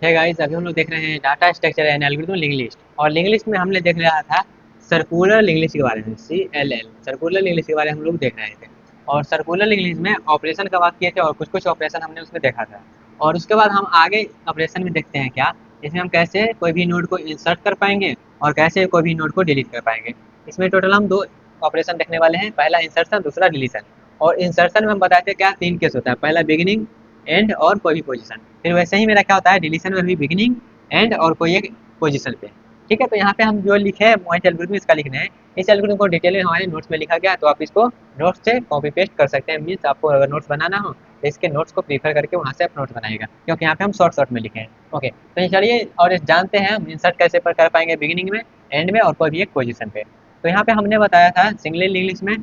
है गाइस, अभी हम लोग देख रहे हैं data structure and algorithm link list. और लिंक लिस्ट में हमने देख रहा था सर्कुलर लिंक लिस्ट के बारे में, CLL सर्कुलर लिंक लिस्ट के बारे में हम लोग देख रहे थे। और सर्कुलर लिंक लिस्ट में ऑपरेशन का बात किए थे और कुछ कुछ ऑपरेशन हमने उसमें देखा था। और उसके बाद हम आगे ऑपरेशन में देखते हैं क्या, इसमें हम कैसे कोई भी नोड को इंसर्ट कर पाएंगे और कैसे कोई भी नोड को डिलीट कर पाएंगे। इसमें टोटल हम दो ऑपरेशन देखने वाले हैं, पहला इंसर्शन, दूसरा डिलीशन। और इंसर्शन में हम बताए थे क्या, तीन केस होता है, पहला बिगिनिंग, एंड और कोई भी पोजीशन। फिर वैसे ही मेरा क्या होता है, डिलीशन में भी बिगिनिंग, एंड और कोई एक पोजीशन पे। ठीक है, तो यहाँ पे हम जो लिखे हैं मोइट एल्गोरिथम इसका लिखना है। इस एल्गोरिथम को डिटेल में हमारे नोट्स में लिखा गया है, तो आप इसको नोट्स से कॉपी पेस्ट कर सकते हैं। मीन्स आपको अगर नोट्स बनाना हो तो इसके नोट्स को प्रीफर करके वहाँ से आप नोट्स बनाएगा, क्योंकि यहाँ पे हम शॉर्ट शॉर्ट में लिखे हैं। ओके, तो चलिए और जानते हैं हम इंसर्ट कैसे कर पाएंगे बिगिनिंग में, एंड में और कोई भी एक पोजीशन पे। तो यहाँ पे हमने बताया था सिंगल लिंक लिस्ट में,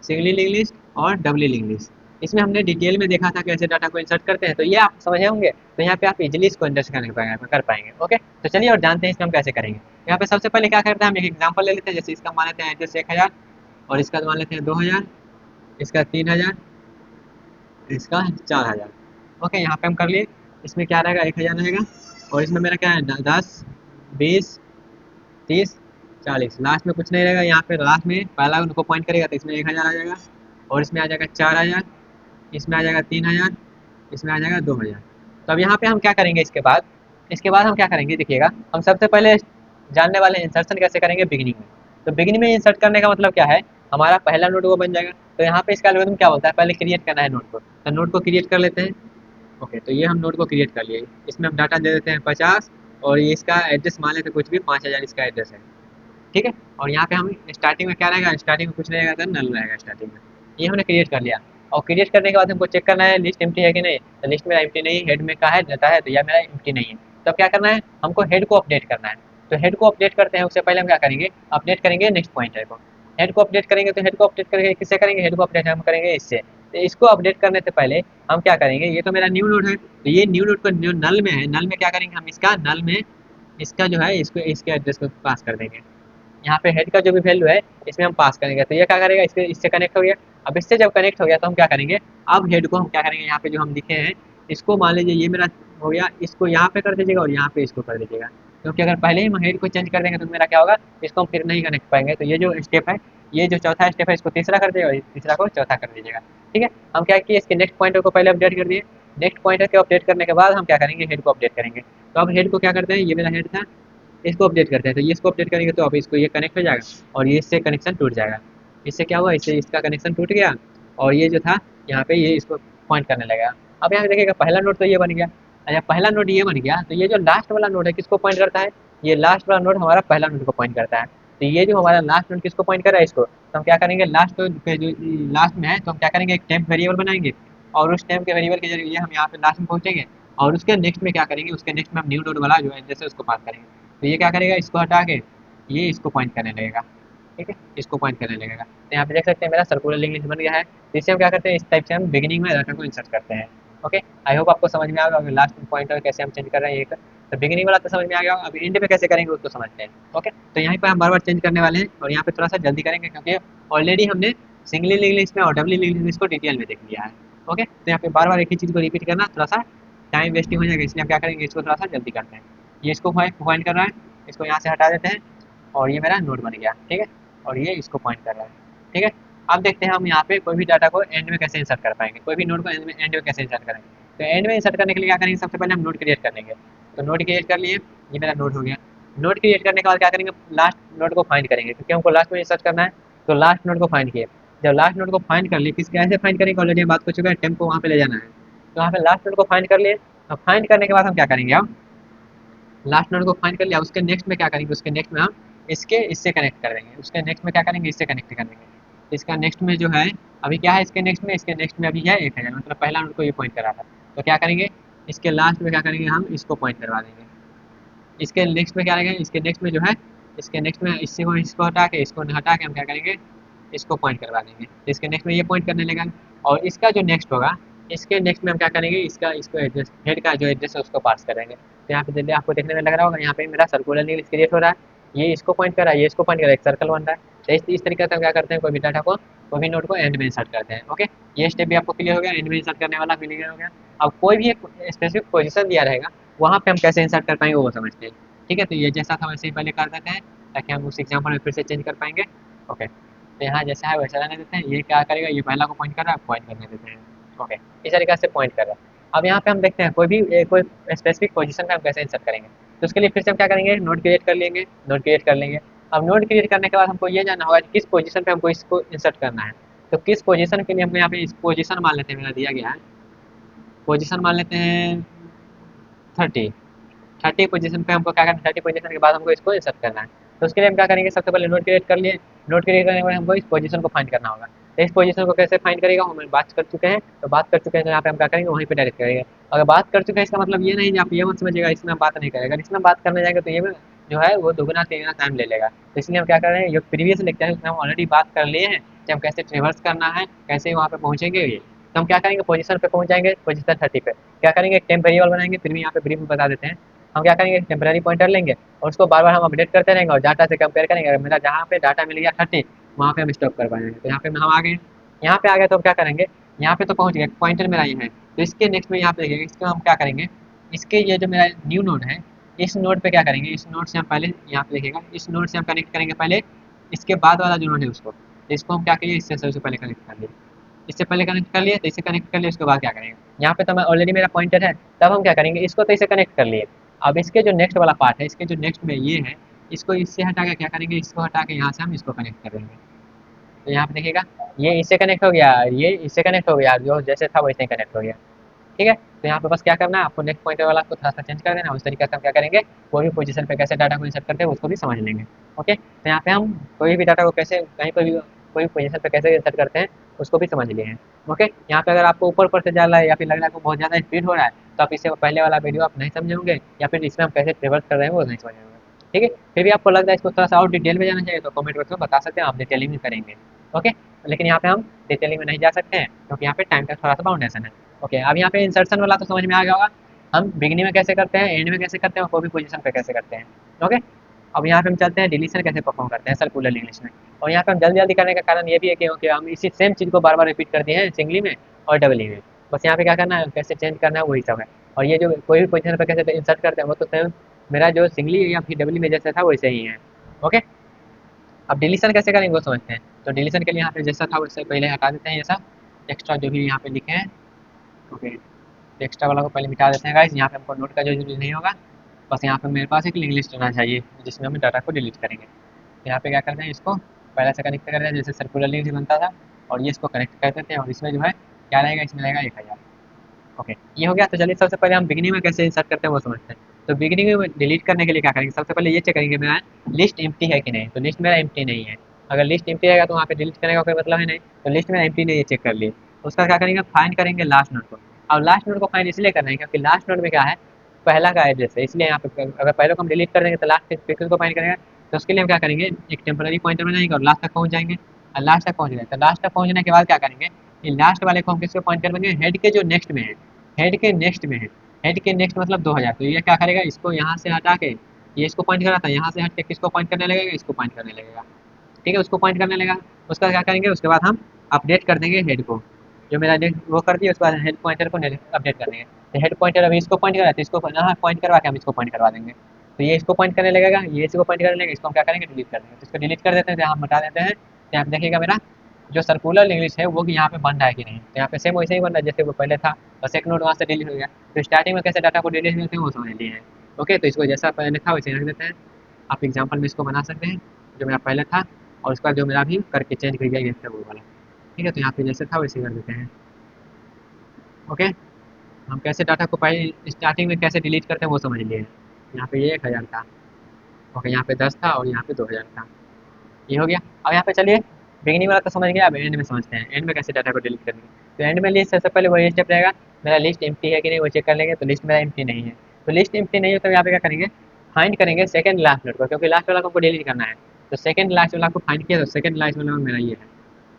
सिंगली लिंक लिस्ट और डबली लिंक लिस्ट। इसमें हमने डिटेल में देखा था कैसे डाटा को इंसर्ट करते हैं, तो ये आप समझे होंगे। तो यहाँ पे आप इजिली इसको अंडरस्टैंड कर पाएंगे। ओके, तो चलिए और जानते हैं इसमें हम कैसे करेंगे। यहाँ पे सबसे पहले क्या करते हैं, हम एक एग्जाम्पल ले लेते हैं। जैसे इसका मान लेते हैं एड्रेस 1000, और इसका मान लेते हैं 2000, इसका 3000, इसका 4000। ओके, यहाँ पे हम कर लिए। इसमें क्या रहेगा, 1000 रहेगा। और इसमें मेरा क्या है, 10, 20, 30, 40। लास्ट में कुछ नहीं रहेगा। यहाँ पे लास्ट में पहला उनको पॉइंट करेगा तो इसमें 1000 आ जाएगा, और इसमें आ जाएगा 4000, इसमें आ जाएगा 3000, इसमें आ जाएगा 2000। तो अब यहाँ पे हम क्या करेंगे, इसके बाद हम क्या करेंगे देखिएगा। हम सबसे पहले जानने वाले इंसर्शन कैसे करेंगे बिगिनिंग में। तो बिगिनिंग में इंसर्ट करने का मतलब क्या है, हमारा पहला नोड वो बन जाएगा। तो यहाँ पे इसका एल्गोरिथम क्या बोलता है, पहले क्रिएट करना है नोड को, तो नोड को क्रिएट कर लेते हैं। ओके, तो ये हम नोड को क्रिएट कर लिए। इसमें हम डाटा दे देते हैं 50, और ये इसका एड्रेस मान लेते हैं कुछ भी, 5000 इसका एड्रेस है। ठीक है, और यहाँ पे हम स्टार्टिंग में क्या रहेगा, स्टार्टिंग में कुछ नहीं रहेगा, तो नल रहेगा स्टार्टिंग में। ये हमने क्रिएट कर लिया। और क्रिएट करने के बाद हमको चेक करना है लिस्ट एम्प्टी है कि नहीं। तो लिस्ट मेरा एम्प्टी नहीं, हेड में का है रहता है, तो यह मेरा एम्प्टी नहीं है। तो अब क्या करना है, हमको हेड को अपडेट करना है। तो हेड को अपडेट करते हैं, उससे पहले हम क्या करेंगे, अपडेट करेंगे नेक्स्ट पॉइंटर को। हेड को अपडेट करेंगे, तो हेड को अपडेट करेंगे किससे करेंगे, हेड को अपडेट हम करेंगे इससे। तो इसको अपडेट करने से पहले हम क्या करेंगे, ये तो मेरा न्यू नोड है, तो ये न्यू नोड को जो नल में है, नल में क्या करेंगे हम, इसका नल में इसका जो है इसको इसके एड्रेस को पास कर देंगे। यहाँ पे हेड का जो भी वैल्यू है इसमें हम पास करेंगे, तो ये क्या करेगा, इससे कनेक्ट हो गया। अब इससे जब कनेक्ट हो गया तो हम क्या करेंगे, अब हेड को हम क्या करेंगे, यहाँ पे जो हम लिखे हैं इसको मान लीजिए ये मेरा हो गया, इसको यहाँ पे कर दीजिएगा और यहाँ पे इसको कर दीजिएगा। क्योंकि अगर पहले ही हम हेड को चेंज कर देंगे तो मेरा क्या होगा, इसको हम फिर नहीं कनेक्ट पाएंगे। तो ये जो स्टेप है, ये जो चौथा स्टेप है, इसको तीसरा कर दीजिएगा और तीसरा को चौथा कर दीजिएगा। ठीक है, हम क्या किए, इसके नेक्स्ट पॉइंटर को पहले अपडेट कर दिए। नेक्स्ट पॉइंटर को अपडेट करने के बाद हम क्या करेंगे, हेड को अपडेट करेंगे। तो अब हेड को क्या करते हैं, ये मेरा हेड था, इसको अपडेट करते हैं। तो ये इसको अपडेट करेंगे तो अब इसको ये कनेक्ट हो जाएगा, और ये इससे कनेक्शन टूट जाएगा। इससे क्या हुआ, इससे इसका कनेक्शन टूट गया, और ये जो था यहाँ पे ये इसको पॉइंट करने लगेगा। अब यहाँ देखिएगा पहला नोड तो ये बन गया। अच्छा, पहला नोड ये बन गया, तो ये जो लास्ट वाला नोड है किसको पॉइंट करता है, ये लास्ट वाला नोड हमारा पहला नोड को पॉइंट करता है। तो ये जो हमारा लास्ट नोड किसको पॉइंट कर रहा है, इसको। तो हम क्या करेंगे, लास्ट पे जो लास्ट में है, तो हम क्या करेंगे, एक टेम्प वेरिएबल बनाएंगे, और उस टेम्प के वेरिएबल के जरिए हम यहाँ पे लास्ट में पहुंचेंगे। और उसके नेक्स्ट में क्या करेंगे, उसके नेक्स्ट में हम न्यू नोड वाला जो एड्रेस है उसको पास करेंगे। तो ये क्या करेगा, इसको हटा के ये इसको पॉइंट करने लगेगा। ठीक है, इसको पॉइंट करने लगेगा। तो यहाँ पे देख सकते हैं मेरा सर्कुलर लिंक लिस्ट बन गया है। तो इससे हम क्या करते हैं, इस टाइप से हम बिगिनिंग में डाटा को इंसर्ट करते हैं। ओके, आई होप आपको समझ में आ गया। लास्ट पॉइंटर कैसे हम चेंज कर रहे हैं, ये तो बिगिनिंग वाला तो समझ में आ गया। अब एंड पे कैसे करेंगे उसको समझते हैं। ओके, तो यहाँ पे हम बार बार चेंज करने वाले हैं, और यहाँ पे थोड़ा सा जल्दी करेंगे क्योंकि ऑलरेडी हमने सिंगली लिंक लिस्ट में और डबली लिंक लिस्ट को डिटेल में देख लिया है। ओके, तो यहाँ पे बार बार एक ही चीज़ को रिपीट करना थोड़ा सा टाइम वेस्टिंग हो जाएगा, इसलिए हम क्या करेंगे, इसको थोड़ा सा जल्दी करते हैं। ये इसको पॉइंट कर रहा है, इसको यहाँ से हटा देते हैं, और ये मेरा नोड बन गया। ठीक है, और ये इसको पॉइंट कर रहा है। ठीक है, अब देखते हैं हम यहाँ पे कोई भी डाटा को एंड में कैसे इंसर्ट कर पाएंगे, कोई भी नोड को एंड में कैसे इंसर्ट करेंगे। तो एंड में इंसर्ट करने के लिए क्या करेंगे, सबसे पहले हम नोड क्रिएट कर लेंगे। तो नोड क्रिएट कर लिए, ये मेरा नोड हो गया। नोड क्रिएट करने के बाद क्या करेंगे, लास्ट नोड को फाइंड करेंगे, क्योंकि हमको लास्ट में इंसर्ट करना है। तो लास्ट नोड को फाइंड किए। जब लास्ट नोड को फाइंड कर लिए, किस कैसे फाइंड करेंगे, ऑलरेडी बात हो चुका है, टेम्प को वहाँ पे ले जाना है। तो वहाँ पे लास्ट नोड को फाइंड कर लिए। अब फाइंड करने के बाद हम क्या करेंगे, अब लास्ट नोड को फाइंड कर लिया, उसके नेक्स्ट में क्या करेंगे, उसके नेक्स्ट में हम इसके इससे कनेक्ट कर देंगे। उसके नेक्स्ट में क्या करेंगे, इससे कनेक्ट कर देंगे। इसका नेक्स्ट में जो है, अभी क्या है इसके नेक्स्ट में अभी है 1000, मतलब पहला नोड को ये पॉइंट करा था। तो क्या करेंगे, इसके लास्ट में क्या करेंगे, हम इसको पॉइंट करवा देंगे। इसके नेक्स्ट में क्या रहेगा, इसके नेक्स्ट में जो है, इसके नेक्स्ट में इससे को इसको हटा के हम क्या करेंगे, इसको पॉइंट करवा देंगे। तो इसके नेक्स्ट में ये पॉइंट करने लगा। और इसका जो नेक्स्ट होगा, इसके नेक्स्ट में हम क्या करेंगे, इसको एड्रेस हेड का जो एड्रेस है उसको पास करेंगे। तो यहाँ पे जल्दी आपको देखने में लग रहा होगा, यहाँ पे मेरा सर्कुलर लिंक क्रिएट हो रहा है। ये इसको पॉइंट कर रहा है, ये इसको पॉइंट कर रहा है, एक सर्कल बन रहा है। तो इस तरीके से हम क्या करते हैं, कोई भी डाटा को, कोई भी नोड को एंड में इंसर्ट करते हैं। ओके, ये स्टेप भी आपको क्लियर हो गया, एंड में इंसर्ट करने वाला क्लियर हो गया। अब कोई भी एक स्पेसिफिक पोजीशन दिया रहेगा, वहाँ पे हम कैसे इंसर्ट कर पाएंगे वो समझते हैं। ठीक है, तो ये जैसा था वैसे ही पहले कर देते हैं ताकि हम उस एग्जाम्पल में फिर से चेंज कर पाएंगे। ओके, तो यहाँ जैसा है वैसा रहने देते हैं। ये क्या करेगा, ये पहला को पॉइंट कर रहा है, पॉइंट करने देते हैं। ओके, इस तरीके से पॉइंट कर रहा है। अब यहाँ पे हम देखते हैं कोई स्पेसिफिक पोजीशन पे हम कैसे इंसर्ट करेंगे। तो उसके लिए फिर से हम क्या करेंगे, नोड क्रिएट कर लेंगे, नोड क्रिएट कर लेंगे। अब नोड क्रिएट करने के बाद हमको ये जानना होगा कि किस पोजीशन पे हमको इसको इंसर्ट करना है। तो किस पोजीशन के लिए हमको यहाँ पे इस पोजीशन मान लेते हैं, मेरा दिया गया है पोजीशन मान लेते हैं 30। 30 पोजीशन पे हमको क्या करना है, 30 पोजीशन के बाद हमको इसको इंसर्ट करना है। तो उसके लिए हम क्या करेंगे, सबसे पहले नोड क्रिएट कर लिए। नोड क्रिएट करने के बाद हमको इस पोजीशन को फाइंड करना होगा। तो इस पोजीशन को कैसे फाइंड करेगा हम बात कर चुके हैं, तो बात कर चुके हैं, तो यहाँ पे हम क्या करेंगे, वहीं पे डायरेक्ट करेंगे। अगर बात कर चुके हैं इसका मतलब ये नहीं कि आप ये मत समझिएगा इसमें हम बात नहीं करेंगे। अगर इसमें बात करने जाएंगे तो ये जो है वो दुगना तिगुना टाइम ले लेगा। तो इसलिए हम क्या कर रहे हैं, जो प्रीवियस लेक्चर है उसमें हम ऑलरेडी बात कर लिए हैं कि हम कैसे ट्रेवर्स करना है, कैसे वहाँ पे पहुँचेंगे। ये तो हम क्या करेंगे, पोजीशन पे पहुँच जाएंगे, पोजीशन 30 पे क्या करेंगे, एक टेम्प वेरिएबल बनाएंगे। फिर भी यहाँ पे ब्रीफ में बता देते हैं। हम क्या करेंगे, टेम्पररी पॉइंटर लेंगे और उसको बार बार हम अपडेट करते रहेंगे और डाटा से कंपेयर करेंगे। अगर मेरा जहाँ पे डाटा मिल गया 30, वहाँ पे हम स्टॉप कर पाएंगे। तो यहाँ पे हम आ गए, यहाँ पे आ गए तो हम क्या करेंगे, यहाँ पे तो पहुँच गए, पॉइंटर मेरा ये है। तो इसके नेक्स्ट में यहाँ पे देखिएगा, इसको हम क्या करेंगे, इसके ये जो मेरा न्यू नोड है, इस नोड पे क्या करेंगे, इस नोड से हम पहले यहाँ पे देखिएगा, इस नोड से हम कनेक्ट करेंगे पहले इसके बाद वाला जो नोड है उसको। तो इसको हम क्या करिए, इससे सबसे पहले कनेक्ट कर लिए। इससे पहले कनेक्ट कर लिए तो इसे कनेक्ट कर लिए, उसके बाद क्या करेंगे, यहाँ पे तो मैं ऑलरेडी मेरा पॉइंटर है, तब हम क्या करेंगे, इसको तो इसे कनेक्ट कर लिए। अब इसके जो नेक्स्ट वाला पार्ट है, इसके जो नेक्स्ट में ये है, इसको इससे हटा के क्या करेंगे, इसको हटा के यहाँ से हम इसको कनेक्ट कर देंगे। तो यहाँ पे देखिएगा, ये इससे कनेक्ट हो गया, ये इससे कनेक्ट हो गया, जो जैसे था वैसे ही कनेक्ट हो गया। ठीक है, तो यहाँ पे बस क्या करना है, आपको नेक्स्ट पॉइंटर वाला को थोड़ा सा चेंज कर देना। उस तरीके से हम क्या करेंगे, कोई भी पोजीशन पे कैसे डाटा को इंसर्ट करते हैं उसको भी समझ लेंगे। ओके, तो यहाँ पे हम कोई भी डाटा को कैसे कहीं पर भी कोई पोजीशन पे कैसे इंसर्ट करते हैं उसको भी समझ लिए हैं। ओके, यहाँ पे अगर आपको ऊपर ऊपर से जा रहा है या फिर लग रहा है आपको बहुत ज़्यादा स्पीड हो रहा है, तो आप इससे पहले वाला वीडियो आप नहीं समझे होंगे, या फिर इसमें हम कैसे ट्रेवर्स कर रहे हैं वो नहीं समझे होंगे। ठीक है, फिर भी आपको लग रहा है इसको थोड़ा सा और डिटेल में जाना चाहिए तो कमेंट बॉक्स में बता सकते हैं, आप डिटेलिंग में करेंगे। ओके, लेकिन यहाँ पे हम डिटेलिंग में नहीं जा सकते हैं क्योंकि यहाँ पे टाइम का थोड़ा सा बाउंडेशन है। ओके, अब यहाँ पे इंसर्शन वाला तो समझ में आ गया होगा, हम बिगनिंग में कैसे करते हैं, एंड में कैसे करते हैं और कोई भी पोजीशन पे कैसे करते हैं। ओके, अब यहाँ पे हम चलते हैं डिलीशन कैसे परफॉर्म करते हैं सर्कुलर इंग्लिश में। और यहाँ पे हम जल्दी जल्दी करने का कारण ये भी है कि हम इसी सेम चीज़ को बार बार रिपीट करते हैं सिंगली में और डबली में। बस यहाँ पे क्या करना है, कैसे चेंज करना है वही सब है। और ये जो कोई भी पोजीशन पे कैसे इंसर्ट करते हैं वो तो सेम मेरा जो सिंगली या फिर डबली में जैसा था वैसे ही है। ओके, अब डिलीशन कैसे करेंगे वो समझते हैं। तो डिलीशन के लिए यहाँ पे जैसा था वैसे पहले हटा देते हैं, ये सब एक्स्ट्रा जो भी यहाँ पे लिखे हैं। ओके, तो एक्स्ट्रा वाला को पहले मिटा देते हैं गाइस। यहाँ पे हमको नोट का जो यूज नहीं होगा, बस यहाँ पे मेरे पास एक लिंक लिस्ट होना चाहिए जिसमें हम डाटा को डिलीट करेंगे। तो यहाँ पे क्या करते हैं, इसको पहले से कनेक्ट कर रहे हैं जैसे सर्कुलर लिंक बनता था, और ये इसको कनेक्ट कर देते हैं और इसमें जो है क्या रहेगा, इसमें रहेगा 1000। ओके, ये हो गया। तो चलिए सबसे पहले हम बिगिनिंग में कैसे इंसर्ट करते हैं वो समझते हैं। तो बिगिनिंग में डिलीट करने के लिए क्या करेंगे, सबसे पहले ये चेक करेंगे मेरा लिस्ट एम्प्टी है कि नहीं। तो लिस्ट मेरा एम्प्टी नहीं है। अगर लिस्ट एम्प्टी रहेगा तो वहाँ पे डिलीट करने का कोई मतलब है नहीं। तो लिस्ट मेरा एम्प्टी नहीं है, चेक कर लिए। उसका क्या करेंगे, फाइंड करेंगे लास्ट नोड को। अब लास्ट नोड को फाइंड इसलिए करना है क्योंकि लास्ट नोड में क्या है, पहला का एड्रेस है, इसलिए यहाँ पे अगर पहले को हम डिलीट कर देंगे तो लास्ट पिक्सल को फाइंड करेंगे। तो उसके लिए हम क्या करेंगे, एक टेम्पररी पॉइंटर बनाएंगे और लास्ट तक पहुँच जाएंगे। और लास्ट तक पहुँच गए तो लास्ट तक पहुँचने के बाद क्या करेंगे, ये लास्ट वाले को हम किसको पॉइंट करेंगे, हेड के जो नेक्स्ट में है, हेड के नेक्स्ट में है। हेड के नेक्स्ट मतलब 2000। तो ये क्या करेगा, इसको यहाँ से हटा के ये इसको पॉइंट करा था, यहाँ से हट के किसको पॉइंट करने लगेगा, इसको पॉइंट करने लगेगा। ठीक है, उसको पॉइंट करने लगेगा। उसका क्या करेंगे, उसके बाद हम अपडेट कर देंगे हेड को, जो मेरा वो कर दिया उसके बाद हेड पॉइंटर को अपडेट कर देंगे। तो हेड पॉइंटर अभी इसको पॉइंट करा तो इसको यहाँ पॉइंट करवा के हम इसको पॉइंट करवा देंगे। तो ये इसको पॉइंट करने लगेगा, ये इसको पॉइंट करने लगेगा, इसको हम क्या करेंगे, डिलीट कर देंगे। तो इसको डिलीट कर देते हैं, तो यहाँ हटा देते हैं। तो यहाँ पे देखिएगा मेरा जो सर्कुलर इंग्लिश है वो यहाँ पे बन रहा है कि नहीं। तो यहाँ पे सेम वैसे ही बन रहा है जैसे वो पहले था, बस एक नोड वहाँ से डिलीट हो गया। तो स्टार्टिंग में कैसे डाटा को डिलीट करते हैं वो समझ लिए हैं। ओके, तो इसको जैसा पहले था वैसे रख देते हैं। आप एग्जाम्पल में इसको बना सकते हैं जो मेरा पहले था, और उसका जो मेरा भी करके चेंज कर गया था वो वाला। ठीक है, तो यहाँ पे जैसे था वैसे कर देते हैं। ओके, हम कैसे डाटा को पहले स्टार्टिंग में कैसे डिलीट करते हैं वो समझ लिए। यहाँ पे ये 1000 था। ओके, यहाँ पे 10 था और यहाँ पे 2000 था। ये हो गया। अब यहाँ पे चलिए बिगिनिंग वाला तो समझ गया, अब एंड में समझते हैं एंड में कैसे डाटा को डिलीट करेंगे। तो एंड में लिस्ट सबसे पहले वही स्टेप रहेगा, मेरा लिस्ट एम्प्टी है कि नहीं वो चेक कर लेंगे। तो लिस्ट मेरा एम्प्टी नहीं है, तो लिस्ट एम्प्टी नहीं हो तो यहाँ पे क्या करेंगे, फाइंड करेंगे सेकंड लास्ट नोड को, क्योंकि लास्ट वाला को हमको डिलीट करना है। तो सेकंड लास्ट वाला को फाइंड किया, तो सेकंड लास्ट वाला मेरा ये है।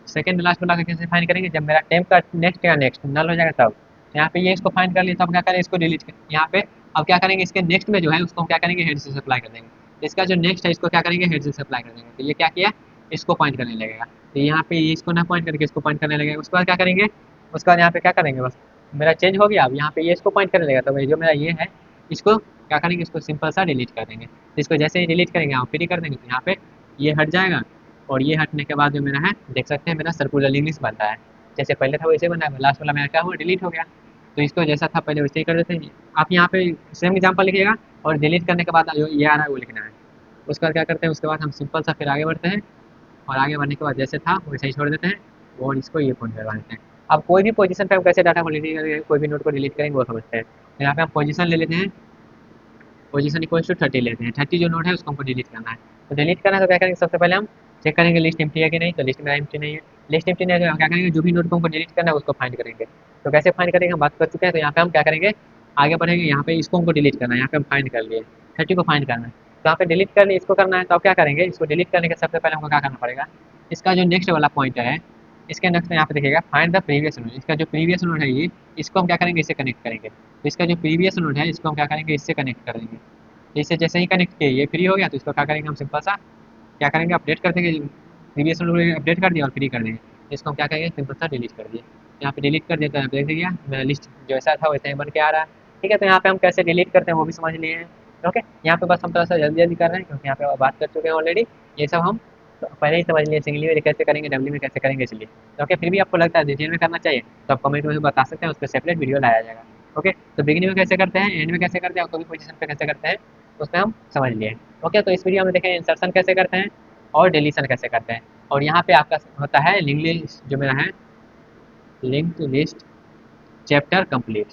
सेकंड लास्ट वाला को कैसे फाइंड करेंगे, जब मेरा टेम्प का नेक्स्ट या नेक्स्ट नल हो जाएगा तब। यहाँ पे ये इसको फाइंड कर लिया, तब क्या करें, इसको डिलीट कर यहाँ पे। अब क्या करेंगे, इसके नेक्स्ट में जो है उसको हम क्या करेंगे, हेड से सप्लाई कर देंगे। इसका जो नेक्स्ट है इसको क्या करेंगे, हेड से सप्लाई कर देंगे। तो ये क्या किया, इसको पॉइंट करने लगेगा। तो यहाँ पे ये इसको ना पॉइंट करके इसको पॉइंट करने लगेगा। उसके बाद क्या करेंगे, उसके बाद यहाँ पे क्या करेंगे, बस मेरा चेंज हो गया। अब यहाँ पे ये इसको पॉइंट करने लगेगा। तो जो मेरा ये है इसको क्या करेंगे, इसको सिंपल सा डिलीट कर देंगे। इसको जैसे ही डिलीट करेंगे आप फ्री कर देंगे तो यहाँ पे ये हट जाएगा। और ये हटने के बाद जो मेरा है देख सकते हैं मेरा सर्कुलर इंग्लिश बन रहा है। जैसे पहले था वैसे बना है, लास्ट वाला मेरा क्या हुआ, डिलीट हो गया। तो इसको जैसा था पहले वैसे ही कर देते हैं। आप यहाँ पे सेम एग्जाम्पल लिखिएगा और डिलीट करने के बाद जो ये आ रहा है वो लिखना है। उसके बाद क्या करते हैं, उसके बाद हम सिंपल सा फिर आगे बढ़ते हैं। और आगे बढ़ने के बाद जैसे था वैसे ही छोड़ देते हैं और इसको ये पॉइंट करवा देते हैं। अब कोई भी पोजीशन पे हम कैसे डाटा को डिलीट करेंगे, कोई भी नोट को डिलीट करेंगे वो समझते हैं। तो यहाँ पे हम पोजीशन ले लेते हैं, पोजीशन इक्वल्स टू 30 लेते हैं। 30 जो नोट है उसको हमको डिलीट करना है। तो डिलीट करना है तो क्या करेंगे, सबसे पहले हम चेक करेंगे लिस्ट एम्प्टी है कि नहीं। तो लिस्ट में एम्प्टी नहीं है। लिस्ट एम्प्टी नहीं है तो हम क्या करेंगे, जो भी नोट को हमको डिलीट करना है उसको फाइंड करेंगे। तो कैसे फाइंड करेंगे हम बात कर चुके हैं। तो यहाँ पे हम क्या करेंगे, आगे बढ़ेंगे। यहाँ पे इसको हमको डिलीट करना है, यहाँ पे हम फाइंड कर लिए 30 को फाइंड करना है। तो यहाँ पे डिलीट कर लिए, इसको करना है तो आप क्या करेंगे, इसको डिलीट करने के सबसे पहले हमको क्या करना पड़ेगा, इसका जो नेक्स्ट वाला पॉइंटर है इसके नेक्स्ट में यहाँ पे देखिएगा फाइंड द प्रीवियस नोड। इसका जो प्रीवियस नोड है ये, इसको हम क्या करेंगे, इससे कनेक्ट करेंगे। तो इसका जो प्रीवियस नोड है इसको हम क्या करेंगे, इससे कनेक्ट कर देंगे। इसे जैसे ही कनेक्ट किए ये फ्री हो गया तो इसको क्या करेंगे हम सिंपल सा क्या करेंगे, अपडेट कर देंगे। प्रीवियस नोड अपडेट कर दिया और फ्री कर देंगे। इसको हम क्या करेंगे, सिंपल सा डिलीट कर दिए। यहाँ पे डिलीट कर दिया तो देख लीजिए मेरा लिस्ट जैसा था वैसे ही बन के आ रहा है। ठीक है, तो यहाँ पे हम कैसे डिलीट करते हैं वो भी समझ लिए हैं। ओके, यहाँ पे बस हम थोड़ा सा जल्दी जल्दी कर रहे हैं क्योंकि यहाँ पे बात कर चुके हैं ऑलरेडी। ये सब हम तो पहले ही समझ लिए, सिंगली में कैसे करेंगे, डबली में कैसे करेंगे, इसलिए। ओके, फिर भी आपको लगता है डिटेल में करना चाहिए तो आप कमेंट में बता सकते हैं, उस पर सेपरेट वीडियो लाया जाएगा। ओके, तो बिगिनिंग में कैसे करते हैं, एंड में कैसे करते हैं और कोई भी पोजीशन पे कैसे करते हैं उसमें हम समझ लिए। ओके, तो इस वीडियो में देखें इंसर्शन कैसे करते हैं और डिलीशन कैसे करते हैं। और यहाँ पे आपका होता है लिंक लिस्ट, जो मेरा है लिंक लिस्ट चैप्टर कंप्लीट।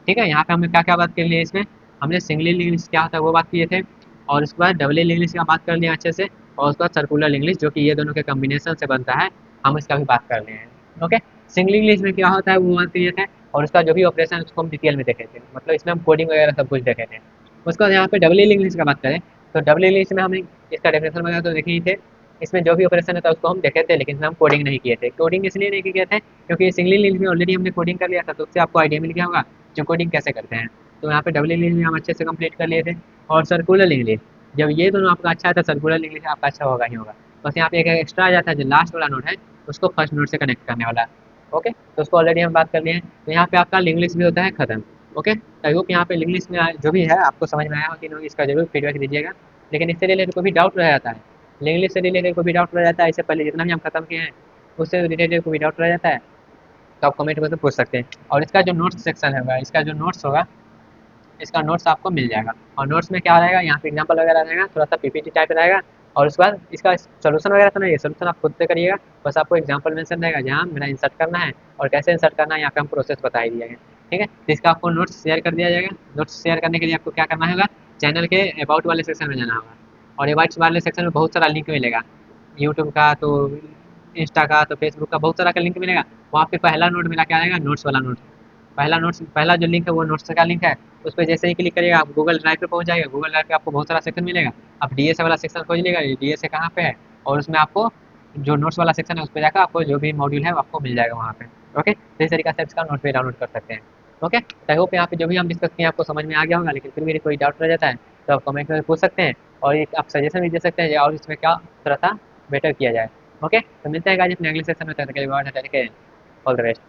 ठीक है, यहाँ पे हमने क्या क्या बात कर ली इसमें, हमने सिंगली लिंग्लिश क्या होता है वो बात किए थे। और उसके बाद डबली लिंग्लिश का बात कर लिया अच्छे से। और उसके बाद सर्कुलर लिंग्लिश जो कि ये दोनों के कम्बिनेशन से बनता है, हम इसका भी बात कर रहे हैं। ओके, सिंगल इंग्लिश में क्या होता है वो बात किए थे। और उसका जो भी ऑपरेशन है उसको हम डिटेल में देखे थे, मतलब इसमें हम कोडिंग वगैरह सब कुछ देखे थे। उसके बाद यहाँ पे डबल इंग्लिश का बात करें तो डबल इंग्लिश में हमने इसका डेफिनेशन वगैरह तो देखे ही थे। इसमें जो भी ऑपरेशन होता है उसको हम देखे थे, लेकिन इसमें हम कोडिंग नहीं किए थे। कोडिंग इसलिए नहीं किए थे क्योंकि सिंगल इंग्लिश में ऑलरेडी हमने कोडिंग कर लिया था, तो उससे आपको आइडिया मिल गया होगा जो कोडिंग कैसे करते हैं। तो यहाँ पे डबल इंग्लिश में हम अच्छे से कंप्लीट कर लिए थे। और सर्कुलर इंग्लिश, जब ये दोनों आपका अच्छा है तो सर्कुलर इंग्लिश आपका अच्छा होगा ही होगा। बस यहाँ पे एक एक्स्ट्रा आ जाता है, जो लास्ट वाला नोट है उसको फर्स्ट नोट से कनेक्ट करने वाला। ओके, तो उसको ऑलरेडी हम बात कर लिए हैं। तो यहाँ पे आपका इंग्लिश भी होता है खत्म। ओके, आई होप यहाँ पे इंग्लिश में जो भी है आपको समझ में आया हो कि नहीं, इसका जरूर फीडबैक दीजिएगा। लेकिन इससे रिलेटेड कोई भी डाउट रह जाता है, इंग्लिश से रिलेटेड कोई भी डाउट रह जाता है, इससे पहले जितना भी हम खत्म किए हैं उससे रिलेटेड कोई भी डाउट रह जाता है तो आप कमेंट में से पूछ सकते हैं। और इसका जो नोट्स सेक्शन होगा, इसका जो नोट्स होगा, इसका नोट्स आपको मिल जाएगा। और नोट्स में क्या रहेगा, यहाँ पे एग्जाम्पल वगैरह रहेगा, थोड़ा सा पीपीटी टाइप रहेगा। और उसके बाद इसका सोल्यूशन वगैरह तो नहीं है, सोल्यूशन आप खुद से करिएगा। बस आपको एग्जाम्पल मेंशन रहेगा जहाँ मेरा इंसर्ट करना है और कैसे इंसर्ट करना है, यहाँ पे हम प्रोसेस बता ही दिया है। ठीक है, तो इसका आपको नोट्स शेयर कर दिया जाएगा। नोट्स शेयर करने के लिए आपको क्या करना होगा, चैनल के अबाउट वाले सेक्शन में जाना होगा। और अबाउट वाले सेक्शन में बहुत सारा लिंक मिलेगा, यूट्यूब का तो इंस्टा का तो फेसबुक का बहुत सारा का लिंक मिलेगा। वहाँ पे पहला नोट मिला क्या रहेगा, नोट्स वाला नोट। पहला नोट्स, पहला जो लिंक है वो नोट्स का लिंक है। उस पर जैसे ही क्लिक करिएगा आप गूगल ड्राइव पे पहुंच जाएगा। गूगल ड्राइव पे आपको बहुत सारा सेक्शन मिलेगा। आप डीएसए वाला सेक्शन खोज लीजिएगा, डीएसए कहाँ पे है, और उसमें आपको जो नोट्स वाला सेक्शन है उस पर जाकर आपको जो भी मॉड्यूल है वो आपको मिल जाएगा वहाँ पे। ओके, तो इस तरीके से इसका नोट पे डाउनलोड कर सकते हैं। ओके, आई होप यहाँ पे जो भी हम डिस्कस किए आपको समझ में आ गया होगा। लेकिन फिर भी कोई डाउट रह जाता है तो आप कमेंट में पूछ सकते हैं। और एक आप सजेशन भी दे सकते हैं और इसमें क्या थोड़ा सा बेटर किया जाए। ओके, तो मिलते हैं गाइस अपने अगले सेक्शन में, तब तक के लिए ऑल द बेस्ट।